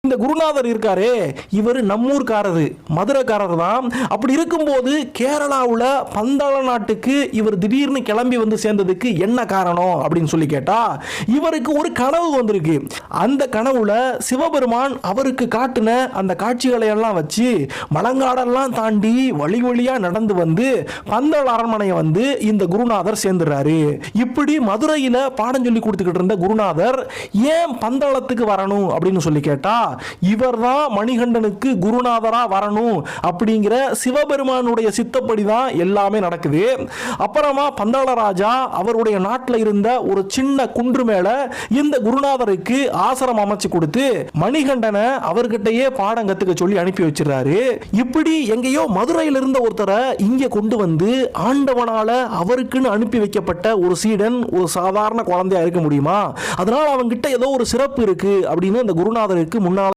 இந்த குருநாதர் இருக்காரே, இவர் நம்மூர்காரரு, மதுரைக்காரர் தான். அப்படி இருக்கும்போது கேரளாவில் பந்தாள நாட்டுக்கு இவர் திடீர்னு கிளம்பி வந்து சேர்ந்ததுக்கு என்ன காரணம் அப்படின்னு சொல்லி கேட்டா, இவருக்கு ஒரு கனவு வந்திருக்கு. அந்த கனவுல சிவபெருமான் அவருக்கு காட்டின அந்த காட்சிகளை எல்லாம் வச்சு மலங்காடெல்லாம் தாண்டி வழி வழியா நடந்து வந்து பந்தாள அரண்மனையை வந்து இந்த குருநாதர் சேர்ந்துறாரு. இப்படி மதுரையில் பாடம் சொல்லி கொடுத்துக்கிட்டு இருந்த குருநாதர் ஏன் பந்தாளத்துக்கு வரணும் அப்படின்னு சொல்லி கேட்டா, இவர் தான் மணிகண்டனுக்கு குருநாதரா வரணும் அப்படிங்கிற சிவபெருமானுடைய சித்தப்படி தான் எல்லாமே நடக்குது. அப்புறமா பந்தாள ராஜா அவருடைய நாட்டில் இருந்த ஒரு சின்ன குன்று மேல இந்த குருநாதருக்கு ஆசிரமம் அமைச்சு கொடுத்து மணிகண்டனை அவர்கிட்டயே பாடம் கத்துக்க சொல்லி அனுப்பி வச்சிருக்காரு. இப்படி எங்கேயோ மதுரையில் இருந்த ஒருத்தரை இங்க கொண்டு வந்து ஆண்டவனால அவருக்குன்னு அனுப்பி வைக்கப்பட்ட ஒரு சீடன் ஒரு சாதாரண குழந்தையா இருக்க முடியுமா? அதனால அவங்கிட்ட ஏதோ ஒரு சிறப்பு இருக்கு அப்படின்னு அந்த குருநாதருக்கு முன்னாடி